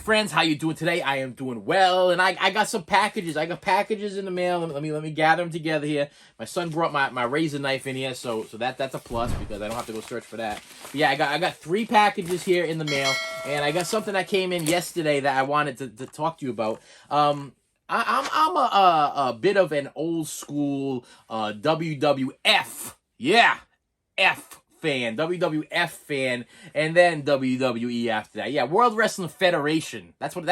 friends, how you doing today? I am doing well, and I got some packages. I got packages in the mail. Let me gather them together here. My son brought my razor knife in here, so that's a plus because I don't have to go search for that. But yeah, I got 3 packages here in the mail, and I got something that came in yesterday that I wanted to talk to you about. I'm a bit of an old school WWF, yeah, F fan, WWF fan, and then WWE after that. Yeah, World Wrestling Federation. That's what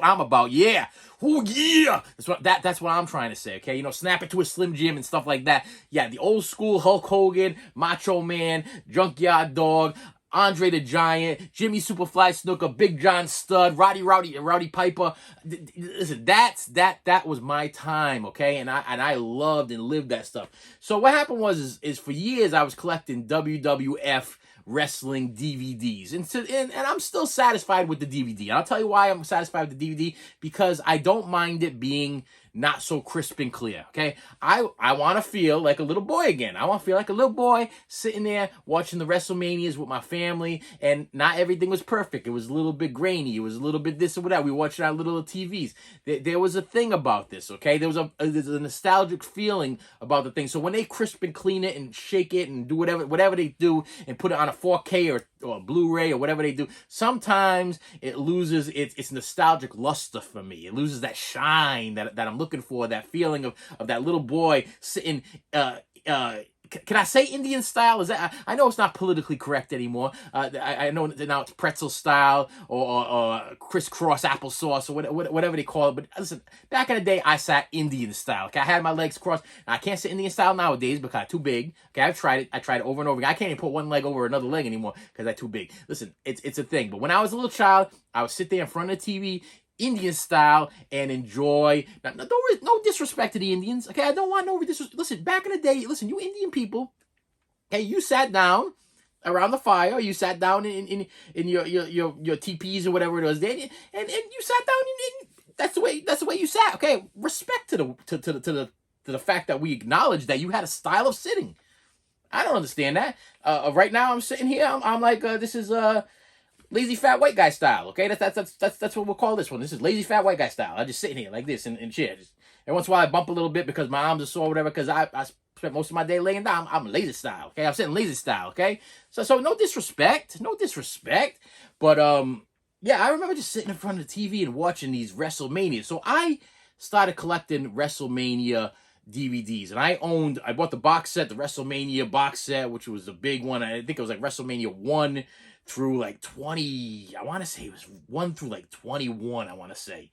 I'm about. Yeah. Oh yeah. That's what I'm trying to say. Okay, snap it to a Slim Jim and stuff like that. Yeah, the old school Hulk Hogan, Macho Man, Junkyard Dog, Andre the Giant, Jimmy Superfly Snuka, Big John Studd, Rowdy Piper. Listen, that was my time, okay? And I loved and lived that stuff. So what happened was for years I was collecting WWF wrestling DVDs, and I'm still satisfied with the DVD. And I'll tell you why I'm satisfied with the DVD, because I don't mind it being not so crisp and clear, okay? I want to feel like a little boy again. I want to feel like a little boy sitting there watching the WrestleManias with my family, and not everything was perfect. It was a little bit grainy. It was a little bit this or whatever. We watched it on little TVs. There was a thing about this, okay? There's a nostalgic feeling about the thing. So when they crisp and clean it and shake it and do whatever they do and put it on a 4K or a Blu-ray or whatever they do, sometimes it loses its nostalgic luster for me. It loses that shine that I'm looking for, that feeling of that little boy sitting can I say Indian style? Is that, I know it's not politically correct anymore. I know now it's pretzel style or crisscross applesauce or whatever they call it. But listen, back in the day, I sat Indian style. Okay, I had my legs crossed. I can't sit Indian style nowadays because I'm too big. Okay, I've tried it. I tried it over and over again. I can't even put one leg over another leg anymore because I'm too big. Listen, it's a thing. But when I was a little child, I would sit there in front of the TV, Indian style, and enjoy. Now, no disrespect to the Indians, okay? I don't want no disrespect. Listen, back in the day, listen, you Indian people, okay, you sat down around the fire. You sat down in your teepees or whatever it was, and you sat down, and that's the way you sat. Okay, respect to the fact that we acknowledge that you had a style of sitting. I don't understand that. Right now, I'm sitting here. I'm like, this is lazy fat white guy style, okay? That's what we'll call this one. This is lazy fat white guy style. I'm just sitting here like this in chair. And once in a while I bump a little bit because my arms are sore or whatever, because I spent most of my day laying down. I'm lazy style, okay? I'm sitting lazy style, okay? So no disrespect. But yeah, I remember just sitting in front of the TV and watching these WrestleManias. So I started collecting WrestleMania DVDs, and I bought the box set, the WrestleMania box set, which was the big one. I think it was like WrestleMania 1 through like 20, I want to say it was 1 through like 21, I want to say.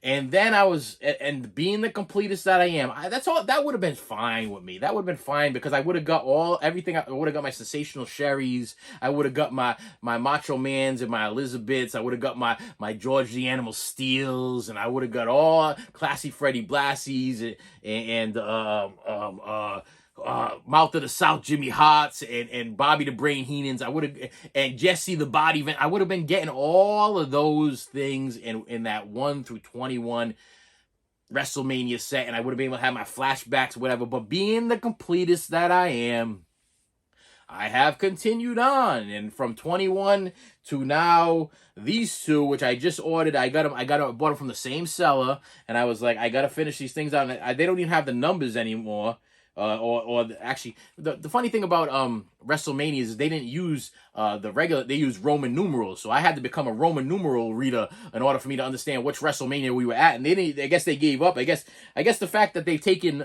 And then and being the completest that I am, that would have been fine with me. That would have been fine because I would have got everything. I would have got my Sensational Sherrys. I would have got my Macho Mans and my Elizabeths. I would have got my George the Animal Steels, and I would have got all Classy Freddie Blassies and Mouth of the South Jimmy Harts and Bobby the Brain Heenans. I would have, and Jesse the Body Vent. I would have been getting all of those things in that 1 through 21 WrestleMania set, and I would have been able to have my flashbacks, whatever. But being the completest that I am, I have continued on, and from 21 to now, these two, which I just ordered, I bought them from the same seller, and I was like, I gotta finish these things out. They don't even have the numbers anymore. Actually, the funny thing about WrestleMania is they didn't use they used Roman numerals, so I had to become a Roman numeral reader in order for me to understand which WrestleMania we were at, and I guess they gave up. I guess the fact that they've taken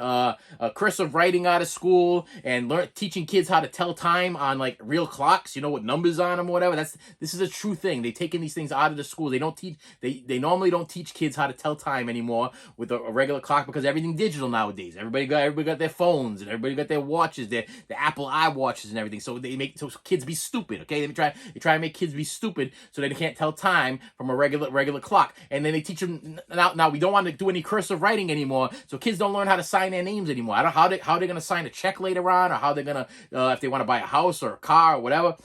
cursive writing out of school and teaching kids how to tell time on like real clocks, with numbers on them or whatever. This is a true thing. They've taken these things out of the school. They don't teach. They normally don't teach kids how to tell time anymore with a regular clock because everything's digital nowadays. Everybody got their phones and everybody got their watches, the Apple iWatches and everything. So they make kids be stupid. Okay, they try to make kids be stupid so they can't tell time from a regular clock. And then they teach them now. We don't want to do any cursive writing anymore, so kids don't learn how to sign their names anymore. I don't know how they're gonna sign a check later on, or how they're gonna if they want to buy a house or a car or whatever.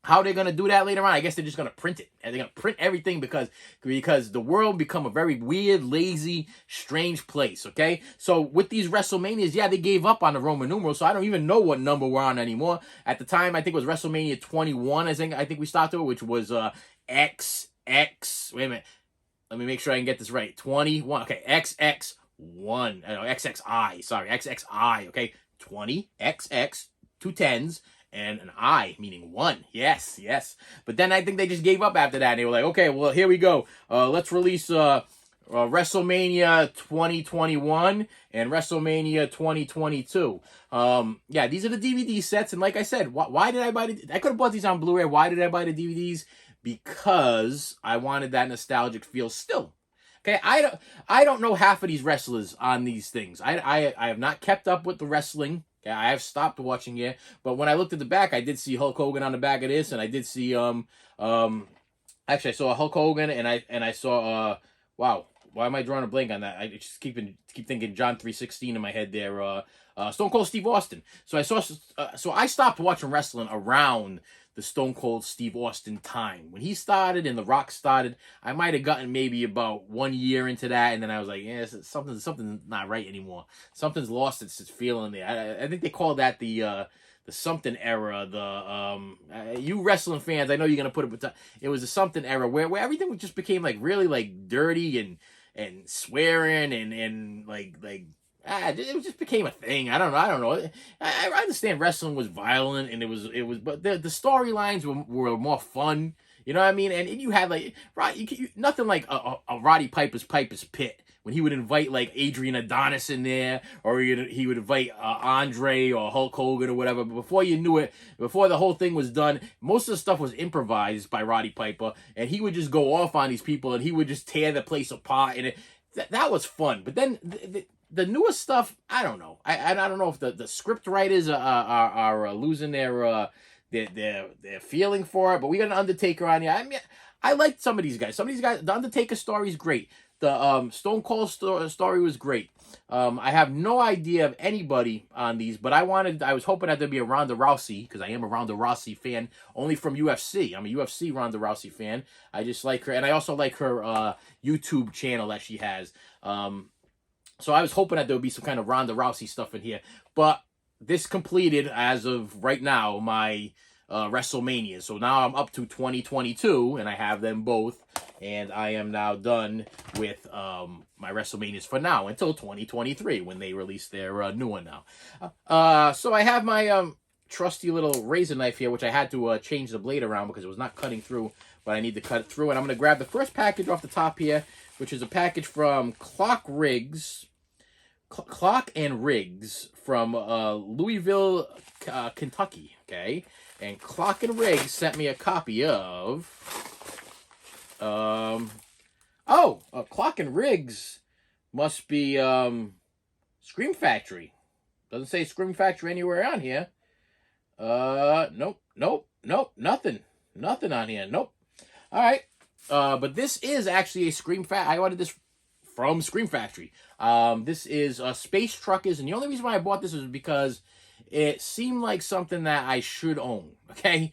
How they're going to do that later on, I guess they're just going to print it. And they're going to print everything because the world become a very weird, lazy, strange place, okay? So with these WrestleManias, yeah, they gave up on the Roman numerals, so I don't even know what number we're on anymore. At the time, I think it was WrestleMania 21, I think we started with, which was X Wait a minute. Let me make sure I can get this right. 21. Okay, XX1. XXI. Sorry, XXI. Okay, 20, XX, two tens, and an I, meaning one. Yes, yes. But then I think they just gave up after that. And they were like, okay, well, here we go. Let's release WrestleMania 2021 and WrestleMania 2022. Yeah, these are the DVD sets. And like I said, why did I buy the... I could have bought these on Blu-ray. Why did I buy the DVDs? Because I wanted that nostalgic feel still. Okay, I don't know half of these wrestlers on these things. I have not kept up with the wrestling. Okay, I have stopped watching it. But when I looked at the back, I did see Hulk Hogan on the back of this, and I did see actually I saw Hulk Hogan, and I saw wow, why am I drawing a blank on that? I just keep thinking John 3:16 in my head there. Stone Cold Steve Austin. So I stopped watching wrestling around the Stone Cold Steve Austin time. When he started and The Rock started, I might have gotten maybe about 1 year into that, and then I was like, yeah, something's not right anymore. Something's lost its feeling there. I think they call that the something era. You wrestling fans, I know you're gonna put it, but it was a something era where everything just became like really like dirty and swearing and like it just became a thing. I don't know. I understand wrestling was violent and it was, but the storylines were more fun. You know what I mean? And you had like nothing like a Roddy Piper's Pit when he would invite like Adrian Adonis in there, or he would invite Andre or Hulk Hogan or whatever. But before you knew it, before the whole thing was done, most of the stuff was improvised by Roddy Piper, and he would just go off on these people and he would just tear the place apart, and that was fun. But then the newest stuff, I don't know. I don't know if the script writers are losing their feeling for it. But we got an Undertaker on here. I mean, I liked some of these guys. The Undertaker story is great. The Stone Cold story was great. I have no idea of anybody on these, but I was hoping that there'd be a Ronda Rousey, because I am a Ronda Rousey fan, only from UFC. I'm a UFC Ronda Rousey fan. I just like her, and I also like her YouTube channel that she has. So I was hoping that there would be some kind of Ronda Rousey stuff in here. But this completed, as of right now, my WrestleMania. So now I'm up to 2022, and I have them both. And I am now done with my WrestleManias for now, until 2023, when they release their new one now. So I have my trusty little razor knife here, which I had to change the blade around because it was not cutting through. But I need to cut it through. And I'm going to grab the first package off the top here, which is a package from Clock and Riggs from Louisville, Kentucky. Okay, and Clock and Riggs sent me a copy of Clock and Riggs must be Scream Factory. Doesn't say Scream Factory anywhere on here. Nope, nothing on here. Nope. All right. But this is actually a Scream Factory. I ordered this from Scream Factory. This is Space Truckers, and the only reason why I bought this is because it seemed like something that I should own. Okay,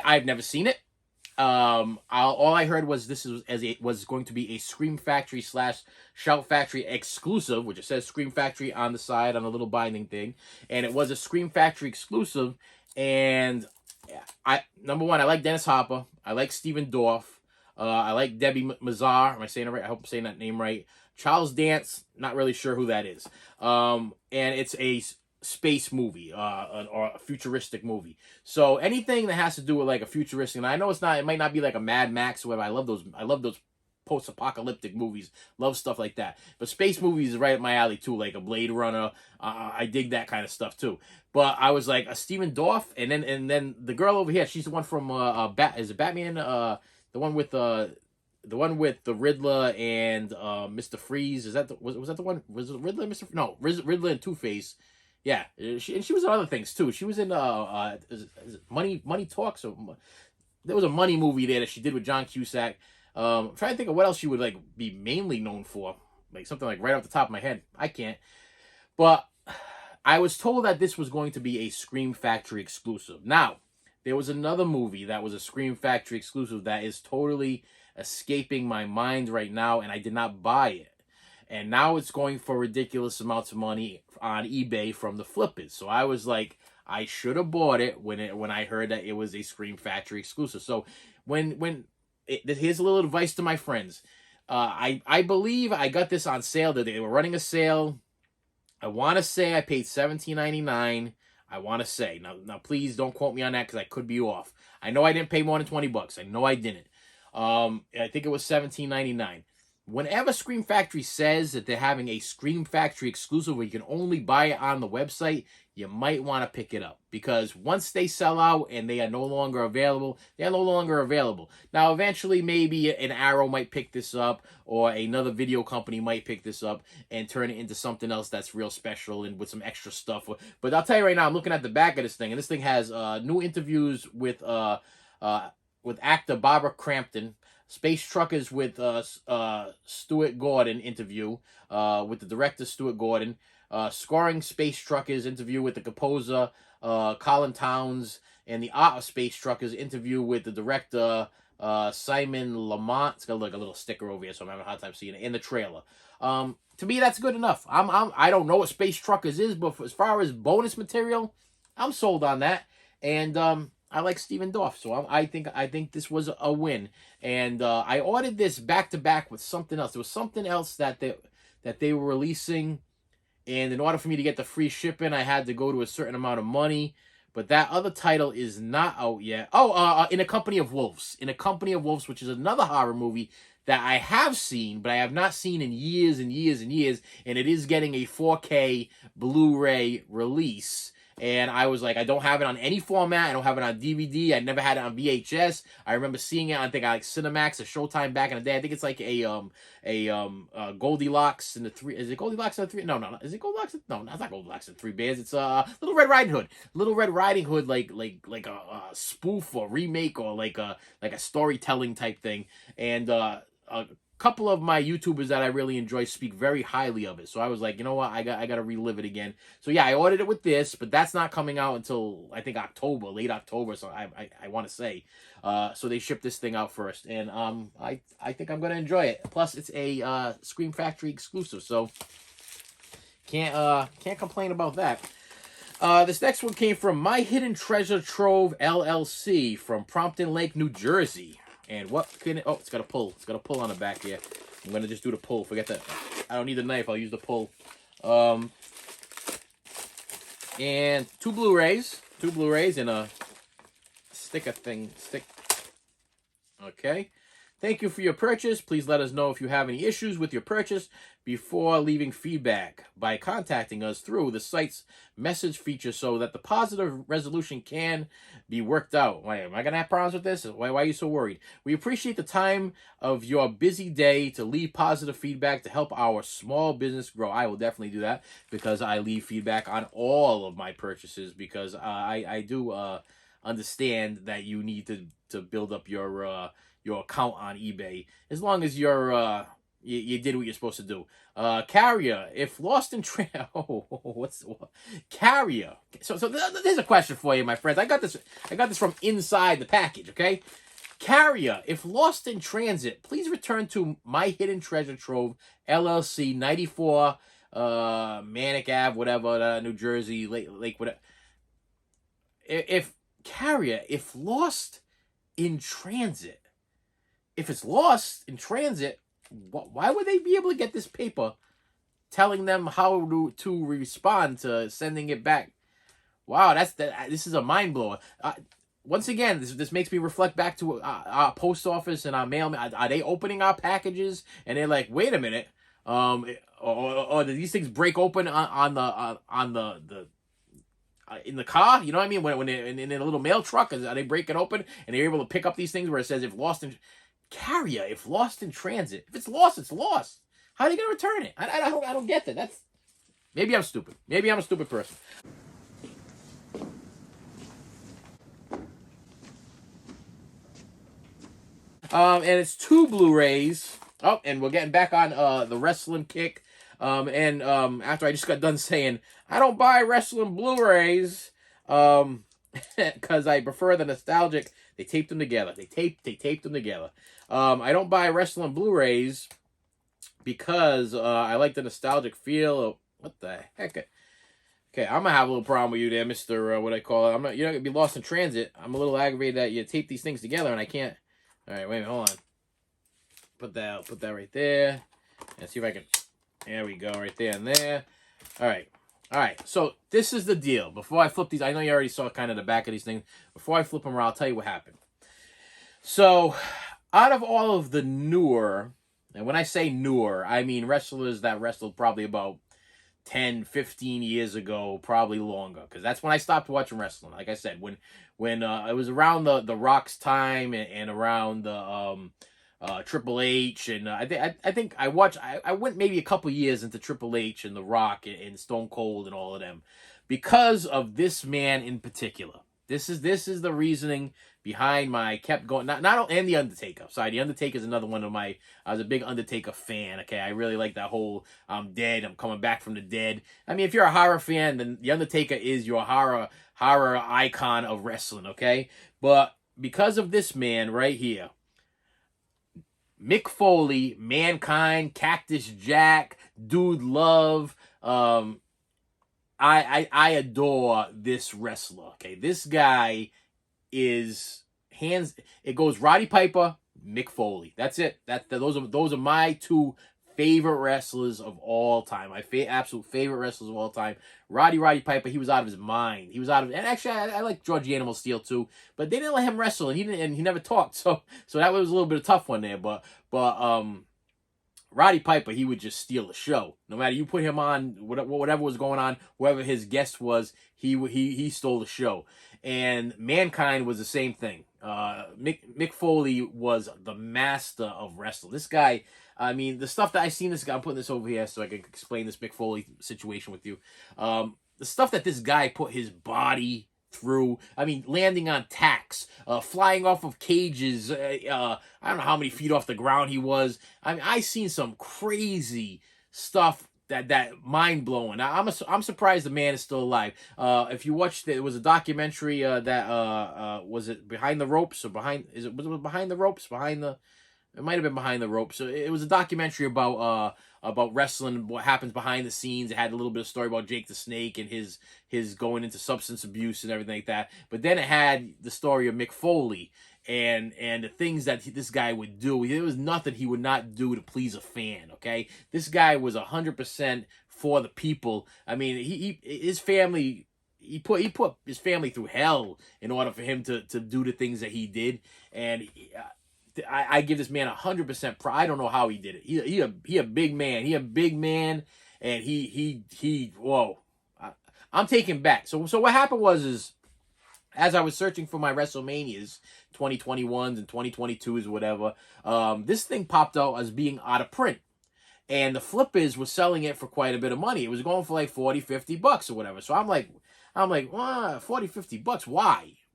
I've never seen it. All I heard was this was going to be a Scream Factory / Shout Factory exclusive, which it says Scream Factory on the side on a little binding thing, and it was a Scream Factory exclusive. And number one, I like Dennis Hopper. I like Steven Dorff. I like Debbie Mazar. Am I saying it right? I hope I'm saying that name right. Charles Dance, not really sure who that is. And it's a space movie, or a futuristic movie. So anything that has to do with like a futuristic, and I know it might not be like a Mad Max or whatever. I love those post-apocalyptic movies. Love stuff like that. But space movies is right up my alley too, like a Blade Runner. I dig that kind of stuff too. But I was like a Steven Dorff, and then the girl over here, she's the one from is it Batman? The one with the Riddler and Mr. Freeze. Is that was that the one? Was it Riddler and Mr. No, Riddler and Two-Face. Yeah, she was in other things too. She was in is it Money Talks, or there was a money movie there that she did with John Cusack. I'm trying to think of what else she would like be mainly known for, like something like right off the top of my head. I can't. But I was told that this was going to be a Scream Factory exclusive. Now, there was another movie that was a Scream Factory exclusive that is totally escaping my mind right now, and I did not buy it. And now it's going for ridiculous amounts of money on eBay from the flippers. So I was like, I should have bought it when I heard that it was a Scream Factory exclusive. So when here's a little advice to my friends. I believe I got this on sale. That they were running a sale. I want to say I paid $17.99. I want to say now. Please don't quote me on that because I could be off. I know I didn't pay more than $20. I know I didn't. I think it was $17.99. Whenever Scream Factory says that they're having a Scream Factory exclusive where you can only buy it on the website, you might want to pick it up. Because once they sell out and they are no longer available, they're no longer available. Now, eventually, maybe an Arrow might pick this up, or another video company might pick this up and turn it into something else that's real special and with some extra stuff. But I'll tell you right now, I'm looking at the back of this thing, and this thing has new interviews with actor Barbara Crampton, Space Truckers with Stuart Gordon interview with the director Stuart Gordon, Scoring Space Truckers interview with the composer Colin Towns, and the Art of Space Truckers interview with the director Simon Lamont. It's got like a little sticker over here, so I'm having a hard time seeing it in the trailer. To me, that's good enough. I don't know what Space Truckers is, but as far as bonus material, I'm sold on that. And I like Steven Dorff, so I think this was a win. And I ordered this back to back with something else. There was something else that they were releasing, and in order for me to get the free shipping, I had to go to a certain amount of money. But that other title is not out yet. Oh, In a Company of Wolves. In a Company of Wolves, which is another horror movie that I have seen, but I have not seen in years and years and years. And it is getting a 4K Blu-ray release. And I was like, I don't have it on any format. I don't have it on DVD. I never had it on VHS. I remember seeing it on, I think, like Cinemax or Showtime back in the day. I think it's like Goldilocks and the Three. Is it Goldilocks and the Three? No. Is it Goldilocks? No, it's not Goldilocks and the Three Bears. It's Little Red Riding Hood. Little Red Riding Hood, like a spoof or remake or like a storytelling type thing. And a couple of my YouTubers that I really enjoy speak very highly of it. So I was like, you know what? I got to relive it again. So yeah, I ordered it with this, but that's not coming out until I think October, late October. So I want to say, so they shipped this thing out first, and I think I'm gonna enjoy it. Plus, it's a Scream Factory exclusive, so can't complain about that. This next one came from My Hidden Treasure Trove LLC from Prompton Lake, New Jersey. And what can it... Oh, it's got a pull. It's got a pull on the back here. I'm going to just do the pull. Forget that. I don't need the knife. I'll use the pull. And two Blu-rays. Two Blu-rays and a sticker thing. Okay. Thank you for your purchase. Please let us know if you have any issues with your purchase before leaving feedback by contacting us through the site's message feature so that the positive resolution can be worked out. Wait, am I going to have problems with this? Why are you so worried? We appreciate the time of your busy day to leave positive feedback to help our small business grow. I will definitely do that because I leave feedback on all of my purchases because I do understand that you need to build up your account on eBay as long as you're you did what you're supposed to do. Carrier, if lost in Carrier. So there's a question for you, my friends. I got this from inside the package, okay? Carrier, if lost in transit, please return to My Hidden Treasure Trove LLC, 94 Manic Ave, whatever, New Jersey, Lake, whatever. If Carrier, if lost in transit, if it's lost in transit, why would they be able to get this paper telling them how to respond to sending it back? Wow, this is a mind blower. Once again, this makes me reflect back to our post office and our mail. Are they opening our packages and they're like, wait a minute, or do these things break open on the in the car? You know what I mean? When they're in a little mail truck, are they breaking open and they're able to pick up these things where it says if lost in Carrier, if lost in transit. If it's lost, it's lost. How are they going to return it? I don't get that. Maybe I'm stupid. Maybe I'm a stupid person. And it's two Blu-rays. Oh, and we're getting back on the wrestling kick. After I just got done saying, I don't buy wrestling Blu-rays, because I prefer the nostalgic. They taped them together. They taped them together. I don't buy wrestling Blu-rays because I like the nostalgic feel of, what the heck? Okay, I'm gonna have a little problem with you there, Mr. What I call it. You're not gonna be lost in transit. I'm a little aggravated that you tape these things together and I can't All right, wait a minute, hold on. Put that right there. And see if I can. There we go, right there and there. All right. All right, so this is the deal. Before I flip these, I know you already saw kind of the back of these things. Before I flip them around, I'll tell you what happened. So, out of all of the newer, and when I say newer, I mean wrestlers that wrestled probably about 10, 15 years ago, probably longer, because that's when I stopped watching wrestling. Like I said, when it was around the Rock's time and around the Triple H, and I think I watched. I went maybe a couple years into Triple H and the Rock and Stone Cold and all of them because of this man in particular. This is the reasoning behind my kept going. Not and the Undertaker. Sorry, the Undertaker is another one of my. I was a big Undertaker fan. Okay, I really like that whole I'm dead, I'm coming back from the dead. I mean, if you're a horror fan, then the Undertaker is your horror icon of wrestling. Okay, but because of this man right here, Mick Foley, Mankind, Cactus Jack, Dude Love. I adore this wrestler. Okay, this guy is hands. It goes Roddy Piper, Mick Foley. That's it. Those are my two favorite wrestlers of all time. My absolute favorite wrestlers of all time. Roddy Piper. He was out of his mind. He was out of. And actually, I like George the Animal Steel too. But they didn't let him wrestle, and he never talked. So that was a little bit of a tough one there. But Roddy Piper, he would just steal the show. No matter you put him on, whatever was going on, whoever his guest was, he stole the show. And Mankind was the same thing. Mick Foley was the master of wrestling. This guy, I mean, the stuff that I seen this guy, I'm putting this over here so I can explain this Mick Foley situation with you. The stuff that this guy put his body through. I mean, landing on tacks, flying off of cages. I don't know how many feet off the ground he was. I mean, I seen some crazy stuff that mind blowing. I'm surprised the man is still alive. If you watched, there was a documentary that was it Behind the Ropes or was it Behind the Ropes? It might have been Behind the Ropes. So it was a documentary about wrestling, what happens behind the scenes. It had a little bit of story about Jake the Snake and his going into substance abuse and everything like that. But then it had the story of Mick Foley and the things that this guy would do. There was nothing he would not do to please a fan. Okay, this guy was 100% for the people. I mean, his family. He put his family through hell in order for him to do the things that he did, and I give this man 100% pride. I don't know how he did it. He a big man. He a big man, and he whoa. I'm taken back. So what happened was as I was searching for my WrestleManias, 2021s and 2022s, whatever, this thing popped out as being out of print. And the flippers were selling it for quite a bit of money. It was going for like $40, $50 or whatever. So I'm like, well, $40, $50.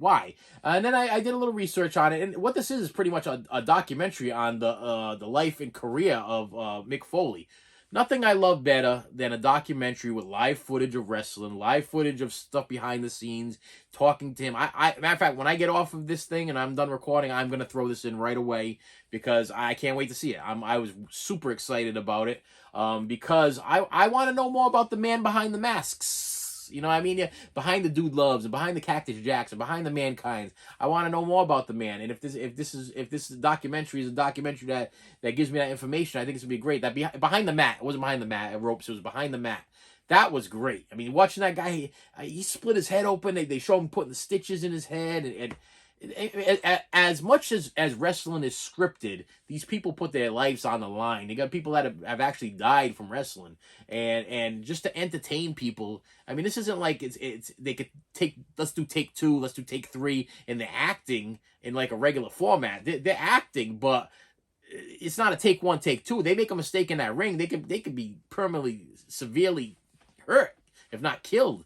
Why? And then I did a little research on it. And what this is pretty much a documentary on the life and career of Mick Foley. Nothing I love better than a documentary with live footage of wrestling, live footage of stuff behind the scenes, talking to him. Matter of fact, when I get off of this thing and I'm done recording, I'm going to throw this in right away because I can't wait to see it. I was super excited about it because I want to know more about the man behind the masks. You know what I mean? Yeah, behind the Dude Loves and behind the Cactus Jacks and behind the Mankinds. I want to know more about the man. And if this documentary is a documentary that gives me that information, I think it's gonna be great. That behind the mat. It wasn't behind the mat at ropes. It was behind the mat. That was great. I mean, watching that guy, he split his head open. They show him putting the stitches in his head and as much as wrestling is scripted, these people put their lives on the line. They got people that have actually died from wrestling, and just to entertain people. I mean, this isn't like it's they could let's do take 2, let's do take 3, and they're acting in like a regular format. They're acting, but it's not a take 1, take 2. They make a mistake in that ring, they could be permanently, severely hurt, if not killed.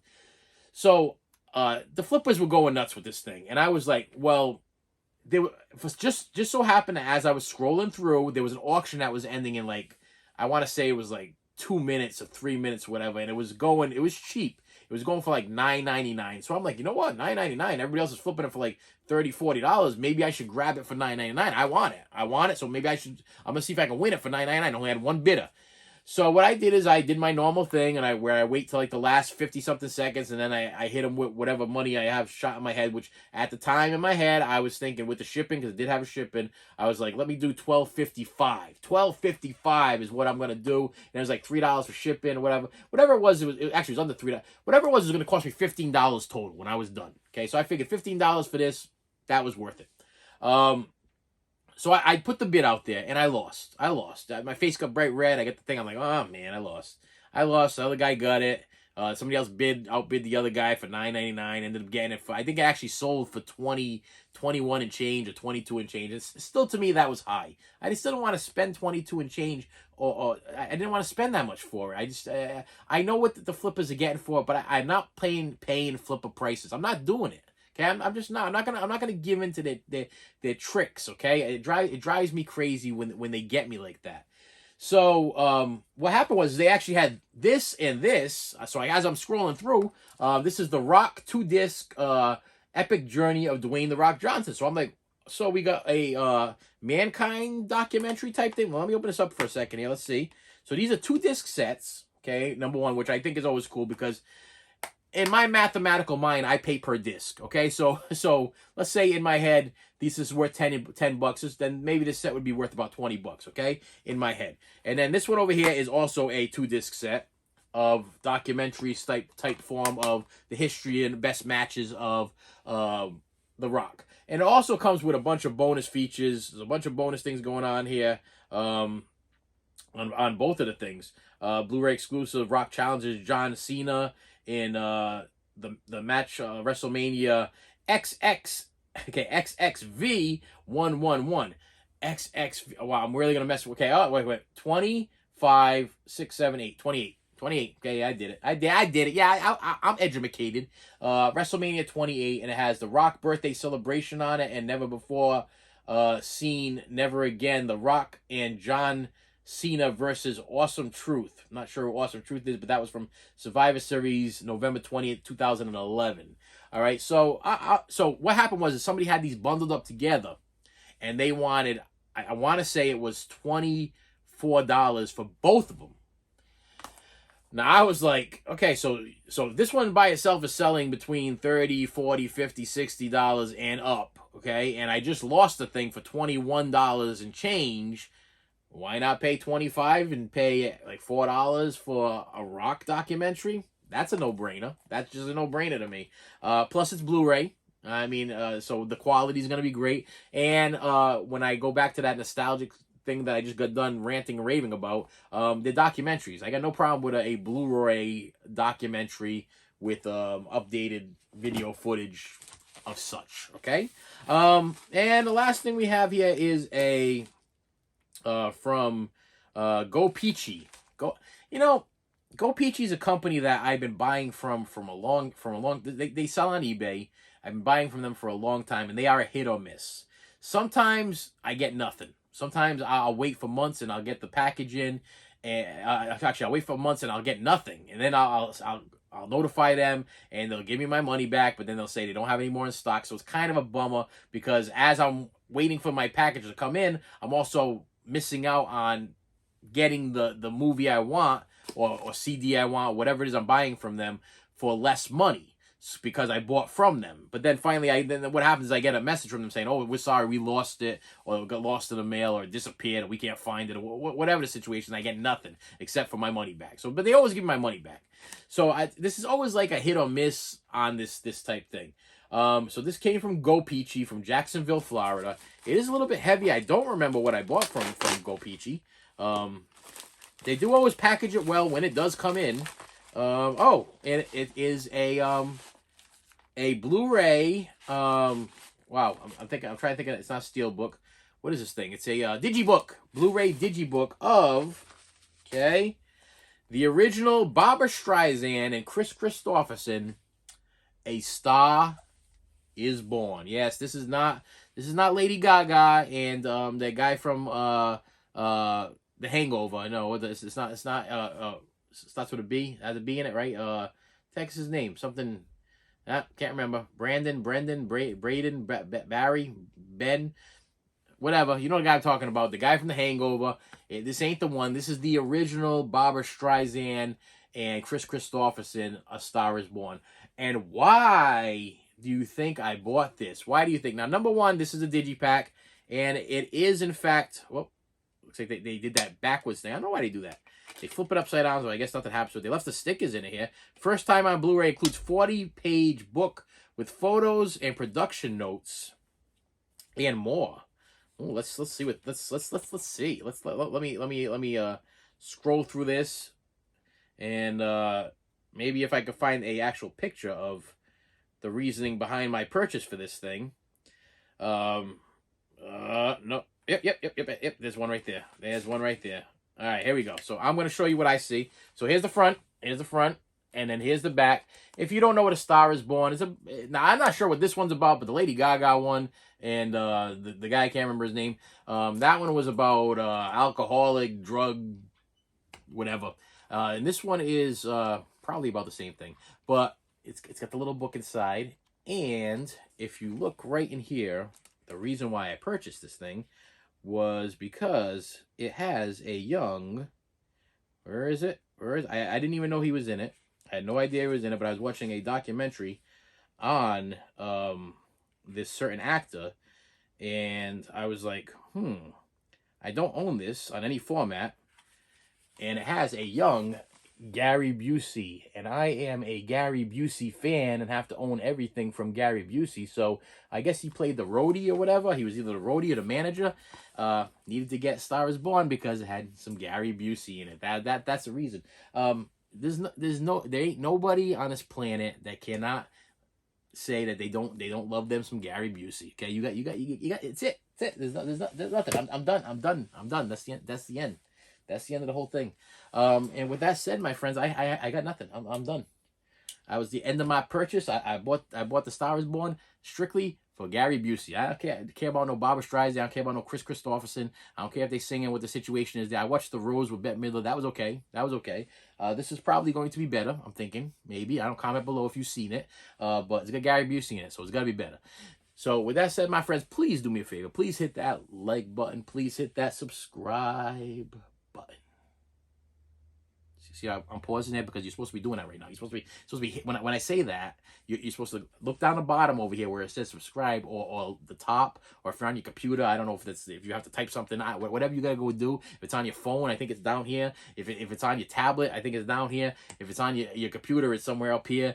So. The flippers were going nuts with this thing, and I was like, well, they were just so happened that as I was scrolling through, there was an auction that was ending in like, I want to say it was like 2 minutes or 3 minutes, or whatever, and it was cheap. It was going for like $9.99. So I'm like, you know what, $9.99. Everybody else is flipping it for like $30, $40. Maybe I should grab it for $9.99. I want it. So maybe I'm gonna see if I can win it for $9.99. I only had one bidder. So what I did is I did my normal thing, and where I wait till like the last 50-something seconds, and then I hit them with whatever money I have shot in my head. Which at the time in my head I was thinking with the shipping, because it did have a shipping, I was like, let me do $12.55. $12.55 is what I'm gonna do, and it was like $3 for shipping or whatever. Whatever it was, it was under $3. Whatever it was was gonna cost me $15 total when I was done. Okay, so I figured $15 for this, that was worth it. So I put the bid out there, and I lost. My face got bright red. I get the thing. I'm like, oh, man, I lost. The other guy got it. Somebody else outbid the other guy for $9.99. Ended up getting it for, I think it actually sold for 21 and change, or 22 and change. It's still, to me, that was high. I just didn't want to spend 22 and change, or I didn't want to spend that much for it. I know what the flippers are getting for it, but I'm not paying flipper prices. I'm not doing it. Okay, I'm just not. I'm not gonna give into their tricks. Okay, it drives me crazy when they get me like that. So what happened was they actually had this and this. So as I'm scrolling through, this is the Rock 2-disc epic journey of Dwayne the Rock Johnson. So I'm like, so we got a Mankind documentary type thing. Well, let me open this up for a second here. Let's see. So these are 2-disc sets. Okay, number one, which I think is always cool because in my mathematical mind, I pay per disc. Okay, so let's say in my head, this is worth 10 bucks. Then maybe this set would be worth about 20 bucks. Okay, in my head. And then this one over here is also a 2-disc set of documentary type form of the history and best matches of The Rock. And it also comes with a bunch of bonus features. There's a bunch of bonus things going on here. On both of the things. Blu-ray exclusive Rock challenges John Cena in the match WrestleMania XXV 111. XX. Wow, I'm really gonna mess with. Okay, oh wait. 25, 6, 7, 8, 28. 28. Okay, I did it. I did it. Yeah, I'm educated. WrestleMania 28, and it has the Rock birthday celebration on it, and never before seen, never again. The Rock and John Cena versus Awesome Truth. I'm not sure who Awesome Truth is, but that was from Survivor Series, November 20th, 2011. All right, so so what happened was somebody had these bundled up together, and they wanted, I want to say it was $24 for both of them. Now, I was like, okay, so this one by itself is selling between $30, $40, $50, $60 and up, okay? And I just lost the thing for $21 and change. Why not pay $25 and pay like $4 for a Rock documentary? That's a no-brainer. That's just a no-brainer to me. Plus, it's Blu-ray. I mean, so the quality is going to be great. And when I go back to that nostalgic thing that I just got done ranting and raving about, the documentaries. I got no problem with a Blu-ray documentary with updated video footage of such. Okay? And the last thing we have here is a from Go Peachy. Go Peachy is a company that I've been buying from a long. They sell on eBay. I've been buying from them for a long time, and they are a hit or miss. Sometimes I get nothing. Sometimes I'll wait for months and I'll get the package in, and actually I'll wait for months and I'll get nothing, and then I'll notify them and they'll give me my money back, but then they'll say they don't have any more in stock. So it's kind of a bummer because as I'm waiting for my package to come in, I'm also missing out on getting the movie I want or CD I want, whatever it is I'm buying from them, for less money because I bought from them. But then finally, then what happens is I get a message from them saying, "Oh, we're sorry, we lost it, or it got lost in the mail, or it disappeared, or we can't find it," or whatever the situation. I get nothing except for my money back. So, but they always give me my money back. So this is always like a hit or miss on this type thing. So this came from Go Peachy from Jacksonville, Florida. It is a little bit heavy. I don't remember what I bought from Go Peachy. They do always package it well when it does come in. And it is a Blu-ray. Wow, I'm trying to think of it. It's not Steelbook. What is this thing? It's a digibook, Blu-ray digibook of the original Barbra Streisand and Chris Christopherson, A Star Is Born. Yes, this is not Lady Gaga and the guy from The Hangover. No, it's not. It starts with a B. It has a B in it, right? Text his name. Something. Can't remember. Braden, Barry, Ben. whatever. You know the guy I'm talking about, the guy from The Hangover. This ain't the one. This is the original Barbara Streisand and Chris Christopherson, A Star Is Born. And why do you think I bought this? Why do you think? Now, number one, this is a digipack, and it is, in fact, well, looks like they did that backwards thing. I don't know why they do that. They flip it upside down, so I guess nothing happens. But they left the stickers in it here. First time on Blu-ray includes 40-page book with photos and production notes and more. Ooh, let's see what let's see. Let me scroll through this, and maybe if I could find a actual picture of the reasoning behind my purchase for this thing. No. Yep. There's one right there. There's one right there. All right, here we go. So I'm going to show you what I see. So here's the front. And then here's the back. If you don't know what A Star Is Born is, now I'm not sure what this one's about, but the Lady Gaga one and the guy, I can't remember his name. That one was about alcoholic, drug, whatever. And this one is probably about the same thing, but it's got the little book inside. And if you look right in here, the reason why I purchased this thing was because it has a young, where is it? I didn't even know he was in it. I had no idea he was in it, but I was watching a documentary on this certain actor, and I was like, I don't own this on any format, and it has a young Gary Busey, and I am a Gary Busey fan and have to own everything from Gary Busey. So I guess he played the roadie or whatever. He was either the roadie or the manager. Needed to get Star Is Born because it had some Gary Busey in it. That's the reason. There ain't nobody on this planet that cannot say that they don't love them some Gary Busey. Okay, you got it's it. There's nothing. I'm done. That's the end. That's the end of the whole thing. And with that said, my friends, I got nothing. I'm done. That was the end of my purchase. I bought The Star Is Born strictly for Gary Busey. I don't care about no Barbara Streisand. I don't care about no Chris Christopherson. I don't care if they singing what the situation is there. I watched The Rose with Bette Midler. That was okay. This is probably going to be better. I'm thinking maybe. I don't comment below if you've seen it. But it's got Gary Busey in it, so it's got to be better. So with that said, my friends, please do me a favor. Please hit that like button. Please hit that subscribe button. See, I'm pausing there because you're supposed to be doing that right now. You're supposed to be when I say that, you're supposed to look down the bottom over here where it says subscribe, or the top, or if you're on your computer, I don't know if you have to type something out, whatever you gotta go do. If it's on your phone, I think it's down here. If it's on your tablet, I think it's down here. If it's on your computer, it's somewhere up here.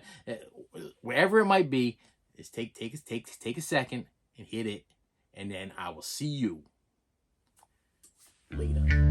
Wherever it might be, just take a second and hit it, and then I will see you later.